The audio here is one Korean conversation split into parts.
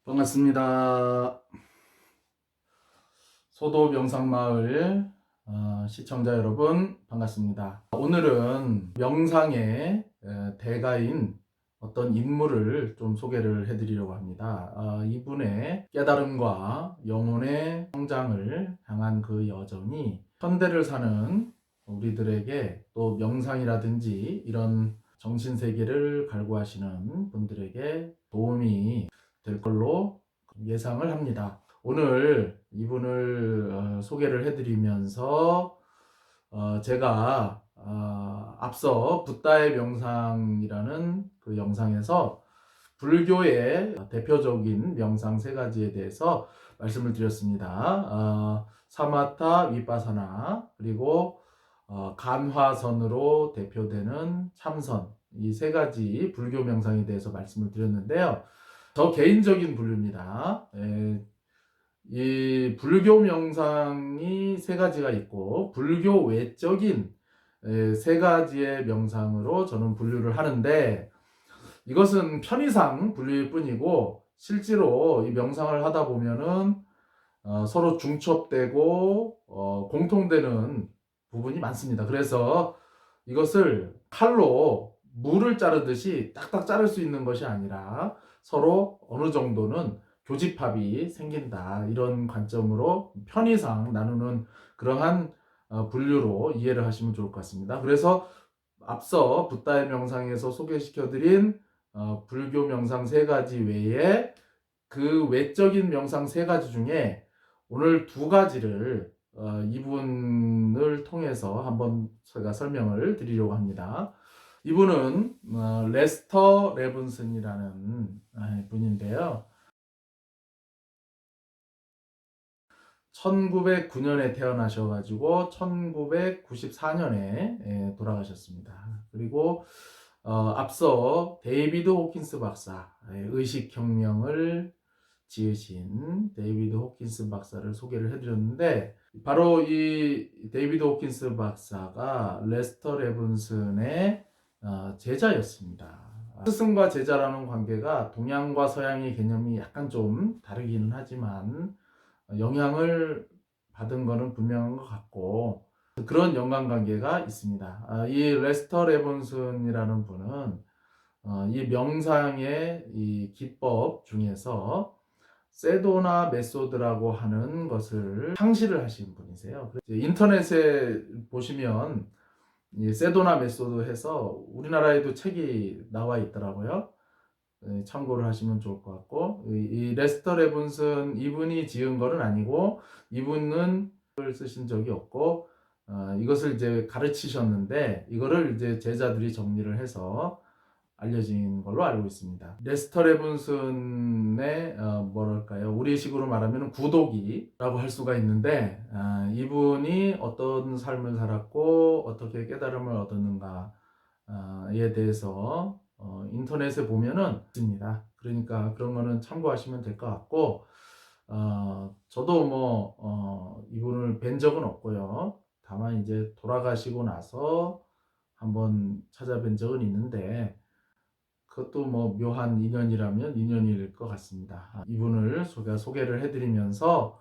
반갑습니다. 소도 명상마을 시청자 여러분 반갑습니다. 오늘은 명상의 대가인 어떤 인물을 좀 소개를 해드리려고 합니다. 이분의 깨달음과 영혼의 성장을 향한 그 여정이 현대를 사는 우리들에게 또 명상이라든지 이런 정신세계를 갈구하시는 분들에게 도움이 될 걸로 예상을 합니다. 오늘 이분을 소개를 해드리면서 제가 앞서 붓다의 명상이라는 그 영상에서 불교의 대표적인 명상 세 가지에 대해서 말씀을 드렸습니다. 사마타, 위파사나, 그리고 간화선으로 대표되는 참선, 이 세 가지 불교 명상에 대해서 말씀을 드렸는데요. 저 개인적인 분류입니다. 이 불교 명상이 세 가지가 있고 불교 외적인 세 가지의 명상으로 저는 분류를 하는데, 이것은 편의상 분류일 뿐이고 실제로 이 명상을 하다 보면은 서로 중첩되고 공통되는 부분이 많습니다. 그래서 이것을 칼로 물을 자르듯이 딱딱 자를 수 있는 것이 아니라 서로 어느 정도는 교집합이 생긴다, 이런 관점으로 편의상 나누는 그러한 분류로 이해를 하시면 좋을 것 같습니다. 그래서 앞서 붓다의 명상에서 소개시켜드린 불교 명상 세 가지 외에 그 외적인 명상 세 가지 중에 오늘 두 가지를 이분을 통해서 한번 제가 설명을 드리려고 합니다. 이분은 레스터 레븐슨이라는 분인데요. 1909년에 태어나셔가지고 1994년에 돌아가셨습니다. 그리고 앞서 데이비드 호킨스 박사, 의식혁명을 지으신 데이비드 호킨스 박사를 소개를 해드렸는데, 바로 이 데이비드 호킨스 박사가 레스터 레븐슨의 제자였습니다. 스승과 제자라는 관계가 동양과 서양의 개념이 약간 좀 다르기는 하지만 영향을 받은 것은 분명한 것 같고, 그런 연관관계가 있습니다. 이 레스터 레븐슨이라는 분은 이 명상의 이 기법 중에서 세도나 메소드라고 하는 것을 창시를 하신 분이세요. 인터넷에 보시면 이 세도나 메소드 해서 우리나라에도 책이 나와 있더라고요. 참고를 하시면 좋을 것 같고, 이 레스터 레븐슨 이분이 지은 거는 아니고 이분은 글 쓰신 적이 없고 이것을 이제 가르치셨는데 이거를 이제 제자들이 정리를 해서 알려진 걸로 알고 있습니다. 레스터 레븐슨의 뭐랄까요, 우리식으로 말하면 구독이라고 할 수가 있는데, 이분이 어떤 삶을 살았고 어떻게 깨달음을 얻었는가에 대해서 인터넷에 보면은 있습니다. 그러니까 그런 거는 참고하시면 될 것 같고, 저도 뭐 이분을 뵌 적은 없고요. 다만 이제 돌아가시고 나서 한번 찾아뵌 적은 있는데, 그것도 뭐 묘한 인연이라면 인연일 것 같습니다. 이분을 소개를 해드리면서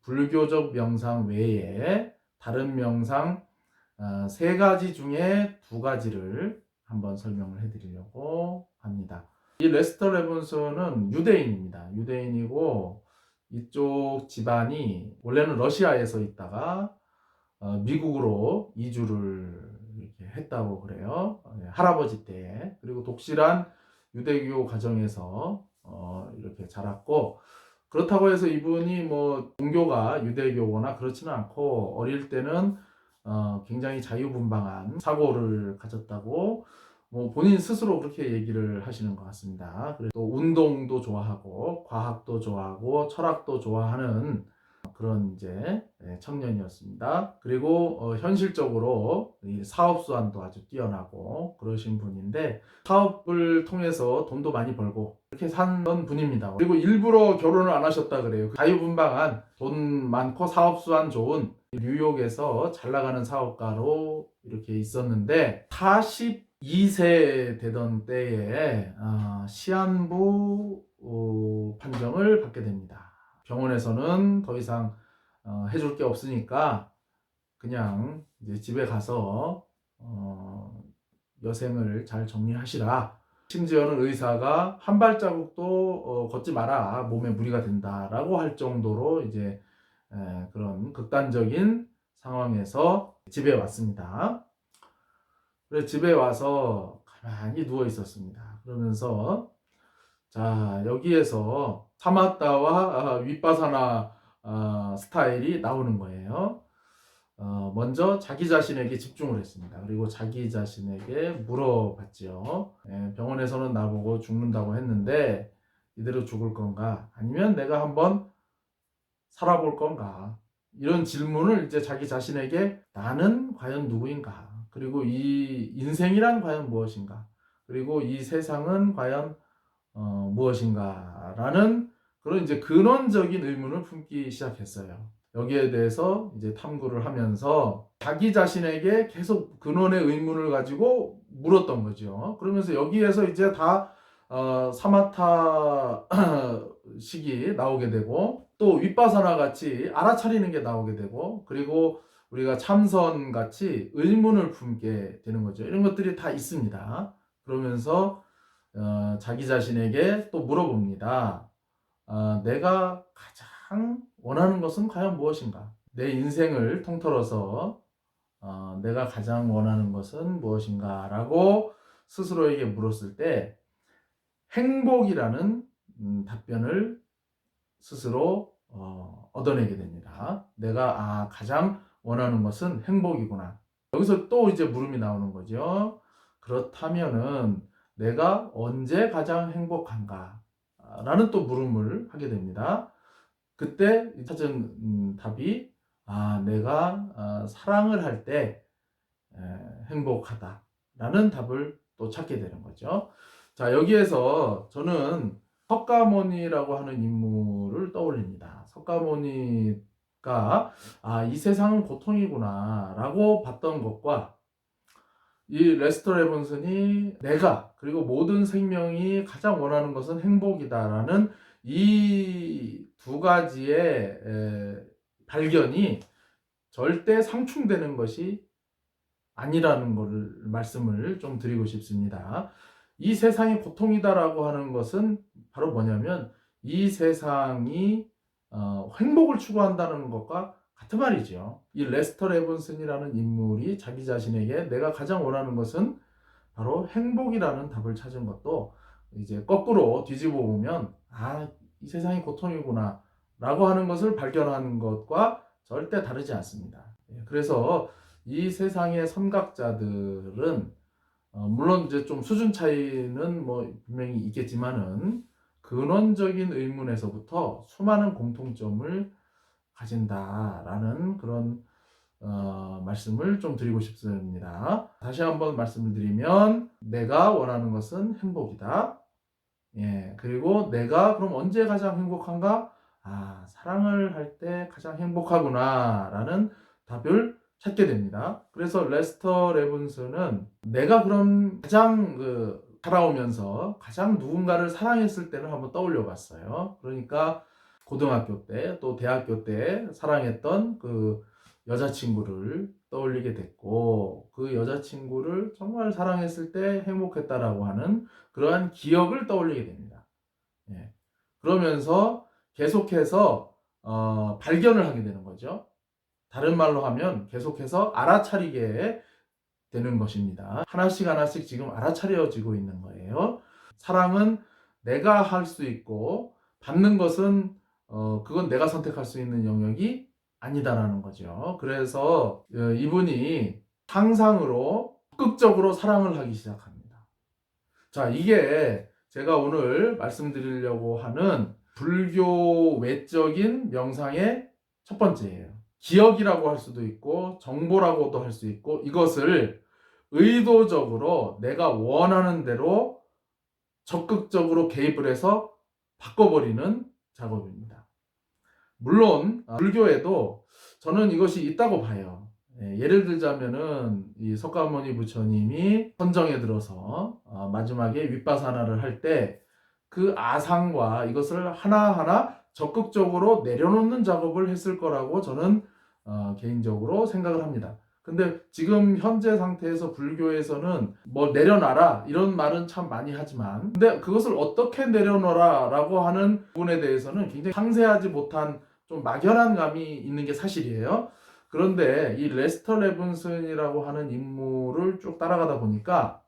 불교적 명상 외에 다른 명상 세 가지 중에 두 가지를 한번 설명을 해드리려고 합니다. 이 레스터 레븐슨은 유대인입니다. 유대인이고 이쪽 집안이 원래는 러시아에서 있다가 미국으로 이주를 이렇게 했다고 그래요. 할아버지 때. 그리고 독실한 유대교 가정에서 이렇게 자랐고, 그렇다고 해서 이분이 뭐 종교가 유대교거나 그렇지는 않고 어릴 때는 굉장히 자유분방한 사고를 가졌다고 뭐 본인 스스로 그렇게 얘기를 하시는 것 같습니다. 그래서 또 운동도 좋아하고 과학도 좋아하고 철학도 좋아하는 그런 이제 청년이었습니다. 그리고 현실적으로 이 사업 수완도 아주 뛰어나고 그러신 분인데, 사업을 통해서 돈도 많이 벌고 그렇게 산 분입니다. 그리고 일부러 결혼을 안 하셨다 그래요. 자유분방한, 돈 많고 사업 수완 좋은 뉴욕에서 잘 나가는 사업가로 이렇게 있었는데, 42세 되던 때에 시한부 결정을 받게 됩니다. 병원에서는 더 이상 해줄 게 없으니까 그냥 이제 집에 가서 여생을 잘 정리하시라. 심지어는 의사가 한 발자국도 걷지 마라. 몸에 무리가 된다라고 할 정도로 이제 그런 극단적인 상황에서 집에 왔습니다. 그래서 집에 와서 가만히 누워 있었습니다. 그러면서 자, 여기에서 사마타와 윗바사나 스타일이 나오는 거예요. 먼저 자기 자신에게 집중을 했습니다. 그리고 자기 자신에게 물어봤죠. 병원에서는 나보고 죽는다고 했는데 이대로 죽을 건가? 아니면 내가 한번 살아볼 건가? 이런 질문을 이제 자기 자신에게 나는 과연 누구인가? 그리고 이 인생이란 과연 무엇인가? 그리고 이 세상은 과연 무엇인가라는 그런 이제 근원적인 의문을 품기 시작했어요. 여기에 대해서 이제 탐구를 하면서 자기 자신에게 계속 근원의 의문을 가지고 물었던 거죠. 그러면서 여기에서 이제 다 사마타 식이 나오게 되고 또 윗바사나 같이 알아차리는 게 나오게 되고 그리고 우리가 참선 같이 의문을 품게 되는 거죠. 이런 것들이 다 있습니다. 그러면서 자기 자신에게 또 물어봅니다. 내가 가장 원하는 것은 과연 무엇인가? 내 인생을 통틀어서 내가 가장 원하는 것은 무엇인가? 라고 스스로에게 물었을 때 행복이라는 답변을 스스로 얻어내게 됩니다. 내가 가장 원하는 것은 행복이구나. 여기서 또 이제 물음이 나오는 거죠. 그렇다면은 내가 언제 가장 행복한가? 라는 또 물음을 하게 됩니다. 그때 찾은 답이 내가 사랑을 할 때 행복하다라는 답을 또 찾게 되는 거죠. 자, 여기에서 저는 석가모니라고 하는 인물을 떠올립니다. 석가모니가 이 세상은 고통이구나 라고 봤던 것과 이 레스터 레본슨이 내가 그리고 모든 생명이 가장 원하는 것은 행복이다라는 이 두 가지의 발견이 절대 상충되는 것이 아니라는 것을 말씀을 좀 드리고 싶습니다. 이 세상이 고통이다라고 하는 것은 바로 뭐냐면 이 세상이 행복을 추구한다는 것과 같은 말이죠. 이 레스터 레본슨이라는 인물이 자기 자신에게 내가 가장 원하는 것은 바로 행복이라는 답을 찾은 것도 이제 거꾸로 뒤집어 보면 이 세상이 고통이구나 라고 하는 것을 발견하는 것과 절대 다르지 않습니다. 그래서 이 세상의 선각자들은 물론 이제 좀 수준 차이는 뭐 분명히 있겠지만은 근원적인 의문에서부터 수많은 공통점을 가진다라는 그런 말씀을 좀 드리고 싶습니다. 다시 한번 말씀을 드리면 내가 원하는 것은 행복이다. 그리고 내가 그럼 언제 가장 행복한가? 사랑을 할 때 가장 행복하구나 라는 답을 찾게 됩니다. 그래서 레스터 레본슨은 내가 그럼 가장 살아오면서 가장 누군가를 사랑했을 때를 한번 떠올려 봤어요. 그러니까 고등학교 때 또 대학교 때 사랑했던 그 여자친구를 떠올리게 됐고 그 여자친구를 정말 사랑했을 때 행복했다라고 하는 그러한 기억을 떠올리게 됩니다. 그러면서 계속해서 발견을 하게 되는 거죠. 다른 말로 하면 계속해서 알아차리게 되는 것입니다. 하나씩 하나씩 지금 알아차려지고 있는 거예요. 사랑은 내가 할 수 있고 받는 것은 그건 내가 선택할 수 있는 영역이 아니다라는 거죠. 그래서 이분이 상상으로 적극적으로 사랑을 하기 시작합니다. 자, 이게 제가 오늘 말씀드리려고 하는 불교 외적인 명상의 첫 번째예요. 기억이라고 할 수도 있고 정보라고도 할 수 있고 이것을 의도적으로 내가 원하는 대로 적극적으로 개입을 해서 바꿔버리는 작업입니다. 물론 불교에도 저는 이것이 있다고 봐요. 예를 들자면은 이 석가모니 부처님이 선정에 들어서 마지막에 윗바사나를 할 때 그 아상과 이것을 하나하나 적극적으로 내려놓는 작업을 했을 거라고 저는 개인적으로 생각을 합니다. 근데 지금 현재 상태에서 불교에서는 뭐 내려놔라 이런 말은 참 많이 하지만, 근데 그것을 어떻게 내려놓아라 라고 하는 부분에 대해서는 굉장히 상세하지 못한 좀 막연한 감이 있는 게 사실이에요. 그런데 이 레스터 레븐슨이라고 하는 인물을 쭉 따라가다 보니까,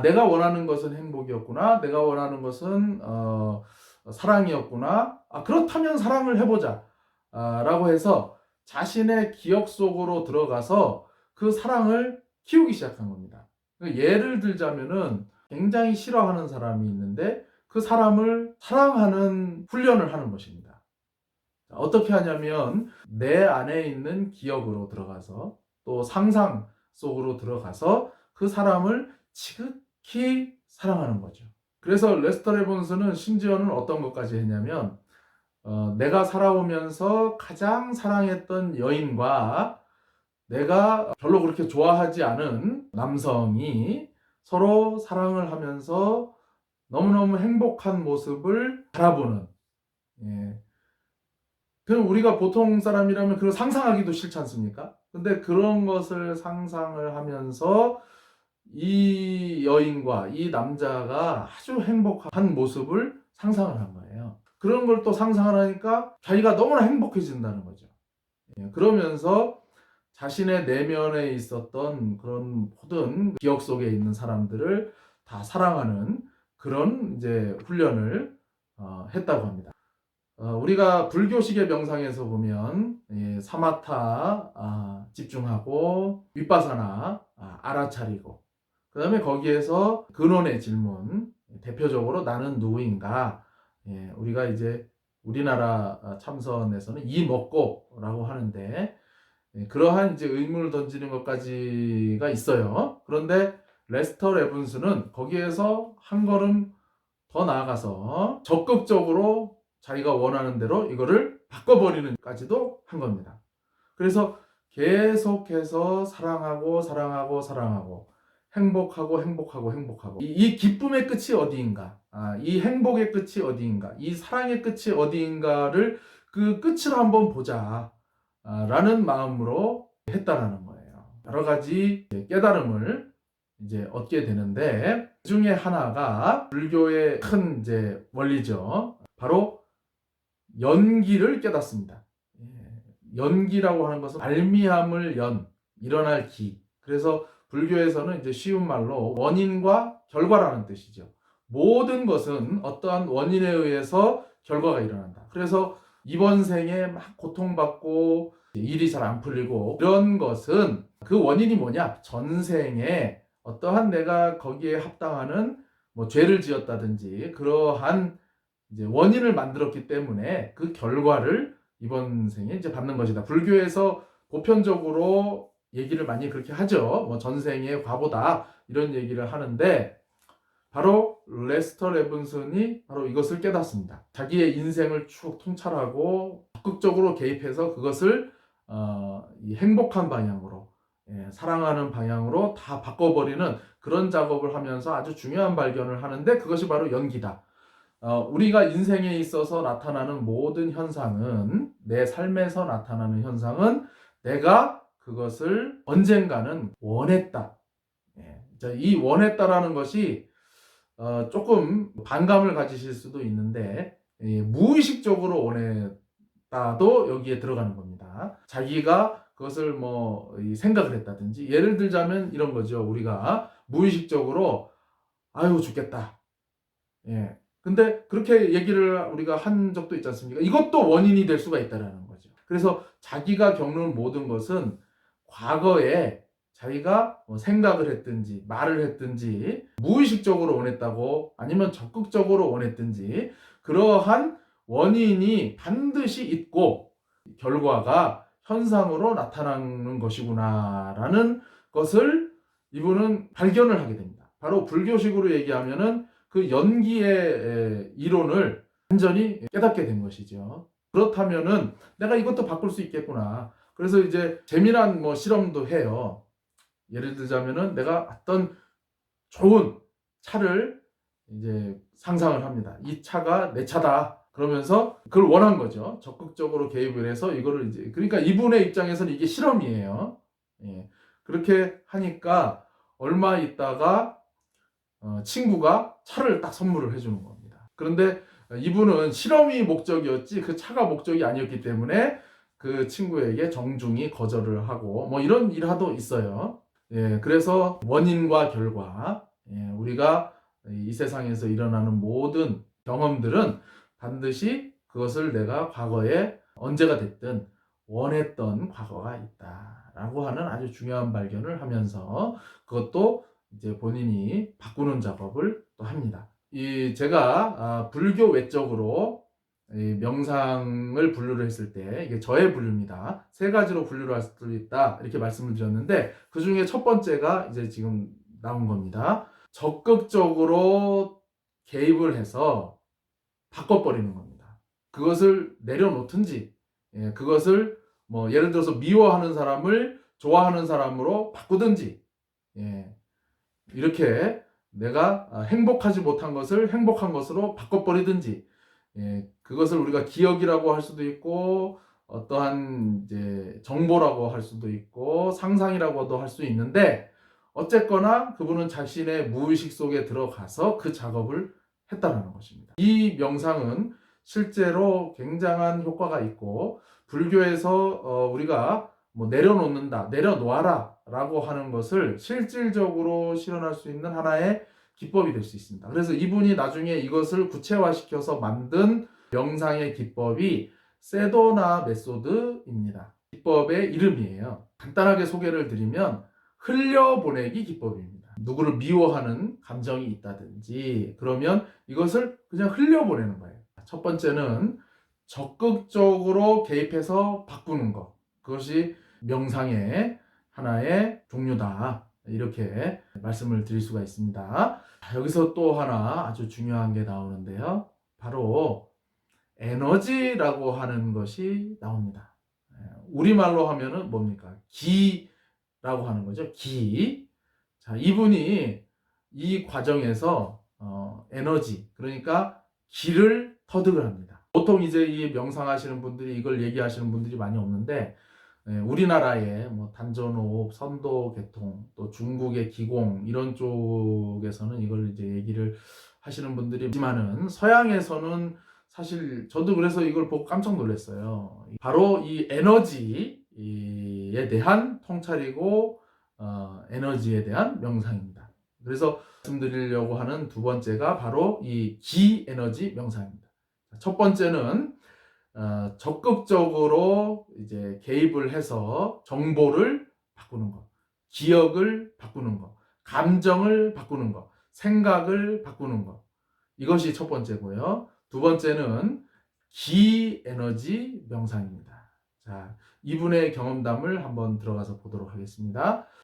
내가 원하는 것은 행복이었구나, 내가 원하는 것은 사랑이었구나, 그렇다면 사랑을 해보자 라고 해서 자신의 기억 속으로 들어가서 그 사랑을 키우기 시작한 겁니다. 예를 들자면은 굉장히 싫어하는 사람이 있는데 그 사람을 사랑하는 훈련을 하는 것입니다. 어떻게 하냐면 내 안에 있는 기억으로 들어가서 또 상상 속으로 들어가서 그 사람을 지극히 사랑하는 거죠. 그래서 레스터 레본스는 심지어는 어떤 것까지 했냐면 내가 살아오면서 가장 사랑했던 여인과 내가 별로 그렇게 좋아하지 않은 남성이 서로 사랑을 하면서 너무너무 행복한 모습을 바라보는, 예. 그럼 우리가 보통 사람이라면 그걸 상상하기도 싫지 않습니까? 근데 그런 것을 상상을 하면서 이 여인과 이 남자가 아주 행복한 모습을 상상을 한 거예요. 그런 걸 또 상상을 하니까 자기가 너무나 행복해진다는 거죠. 그러면서 자신의 내면에 있었던 그런 모든 기억 속에 있는 사람들을 다 사랑하는 그런 이제 훈련을 했다고 합니다. 우리가 불교식의 명상에서 보면 사마타 집중하고 윗바사나 알아차리고, 그 다음에 거기에서 근원의 질문, 대표적으로 나는 누구인가, 우리가 이제 우리나라 참선에서는 이먹고라고 하는데, 그러한 이제 의문을 던지는 것까지가 있어요. 그런데 레스터 레븐스는 거기에서 한 걸음 더 나아가서 적극적으로 자기가 원하는 대로 이거를 바꿔버리는까지도 한 겁니다. 그래서 계속해서 사랑하고 사랑하고 사랑하고 행복하고 행복하고 행복하고, 이 기쁨의 끝이 어디인가, 이 행복의 끝이 어디인가, 이 사랑의 끝이 어디인가를 그 끝을 한번 보자 라는 마음으로 했다라는 거예요. 여러 가지 깨달음을 이제 얻게 되는데, 그 중에 하나가 불교의 큰 이제 원리죠. 바로 연기를 깨닫습니다. 연기라고 하는 것은 말미암을 일어날 기. 그래서 불교에서는 이제 쉬운 말로 원인과 결과라는 뜻이죠. 모든 것은 어떠한 원인에 의해서 결과가 일어난다. 그래서 이번 생에 막 고통받고 일이 잘 안 풀리고 이런 것은 그 원인이 뭐냐? 전생에 어떠한 내가 거기에 합당하는 뭐 죄를 지었다든지 그러한 이제 원인을 만들었기 때문에 그 결과를 이번 생에 이제 받는 것이다. 불교에서 보편적으로 얘기를 많이 그렇게 하죠. 뭐 전생의 과보다 이런 얘기를 하는데, 바로 레스터 레븐슨이 바로 이것을 깨닫습니다. 자기의 인생을 쭉 통찰하고 적극적으로 개입해서 그것을 이 행복한 방향으로, 사랑하는 방향으로 다 바꿔버리는 그런 작업을 하면서 아주 중요한 발견을 하는데, 그것이 바로 연기다. 우리가 인생에 있어서 나타나는 모든 현상은, 내 삶에서 나타나는 현상은 내가 그것을 언젠가는 원했다. 이 원했다라는 것이 조금 반감을 가지실 수도 있는데, 무의식적으로 원했다도 여기에 들어가는 겁니다. 자기가 그것을 뭐 생각을 했다든지, 예를 들자면 이런 거죠. 우리가 무의식적으로 아유 죽겠다. 근데 그렇게 얘기를 우리가 한 적도 있지 않습니까? 이것도 원인이 될 수가 있다는 거죠. 그래서 자기가 겪는 모든 것은 과거에 자기가 생각을 했든지 말을 했든지 무의식적으로 원했다고 아니면 적극적으로 원했든지 그러한 원인이 반드시 있고 결과가 현상으로 나타나는 것이구나라는 것을 이분은 발견을 하게 됩니다. 바로 불교식으로 얘기하면은 그 연기의 이론을 완전히 깨닫게 된 것이죠. 그렇다면은 내가 이것도 바꿀 수 있겠구나. 그래서 이제 재미난 뭐 실험도 해요. 예를 들자면은 내가 어떤 좋은 차를 이제 상상을 합니다. 이 차가 내 차다. 그러면서 그걸 원한 거죠. 적극적으로 개입을 해서 이거를 이제, 그러니까 이분의 입장에서는 이게 실험이에요. 예. 그렇게 하니까 얼마 있다가 친구가 차를 딱 선물을 해주는 겁니다. 그런데 이분은 실험이 목적이었지 그 차가 목적이 아니었기 때문에 그 친구에게 정중히 거절을 하고 뭐 이런 일화도 있어요. 예, 그래서 원인과 결과, 예, 우리가 이 세상에서 일어나는 모든 경험들은 반드시 그것을 내가 과거에 언제가 됐든 원했던 과거가 있다라고 하는 아주 중요한 발견을 하면서 그것도 이제 본인이 바꾸는 작업을 또 합니다. 이 제가 불교 외적으로 이 명상을 분류를 했을 때 이게 저의 분류입니다. 세 가지로 분류를 할 수 있다 이렇게 말씀을 드렸는데 그 중에 첫 번째가 이제 지금 나온 겁니다. 적극적으로 개입을 해서 바꿔버리는 겁니다. 그것을 내려놓든지, 예, 그것을 뭐 예를 들어서 미워하는 사람을 좋아하는 사람으로 바꾸든지, 예, 이렇게 내가 행복하지 못한 것을 행복한 것으로 바꿔버리든지, 예, 그것을 우리가 기억이라고 할 수도 있고 어떠한 이제 정보라고 할 수도 있고 상상이라고도 할 수 있는데 어쨌거나 그분은 자신의 무의식 속에 들어가서 그 작업을 했다는 것입니다. 이 명상은 실제로 굉장한 효과가 있고 불교에서 우리가 뭐 내려놓는다, 내려놓아라 라고 하는 것을 실질적으로 실현할 수 있는 하나의 기법이 될 수 있습니다. 그래서 이분이 나중에 이것을 구체화시켜서 만든 명상의 기법이 세도나 메소드입니다. 기법의 이름이에요. 간단하게 소개를 드리면 흘려보내기 기법입니다. 누구를 미워하는 감정이 있다든지 그러면 이것을 그냥 흘려보내는 거예요. 첫 번째는 적극적으로 개입해서 바꾸는 것. 그것이 명상의 하나의 종류다. 이렇게 말씀을 드릴 수가 있습니다. 여기서 또 하나 아주 중요한 게 나오는데요. 바로 에너지라고 하는 것이 나옵니다. 우리말로 하면은 뭡니까? 기라고 하는 거죠. 기. 자, 이분이 이 과정에서 에너지, 그러니까 기를 터득을 합니다. 보통 이제 이 명상하시는 분들이 이걸 얘기하시는 분들이 많이 없는데 우리나라의 뭐 단전호흡, 선도계통, 또 중국의 기공 이런 쪽에서는 이걸 이제 얘기를 하시는 분들이 있지만은 서양에서는 사실 저도 그래서 이걸 보고 깜짝 놀랐어요. 바로 이 에너지에 대한 통찰이고 에너지에 대한 명상입니다. 그래서 말씀드리려고 하는 두 번째가 바로 이 기에너지 명상입니다. 첫 번째는 적극적으로 이제 개입을 해서 정보를 바꾸는 것, 기억을 바꾸는 것, 감정을 바꾸는 것, 생각을 바꾸는 것. 이것이 첫 번째고요. 두 번째는 기에너지 명상입니다. 자, 이분의 경험담을 한번 들어가서 보도록 하겠습니다.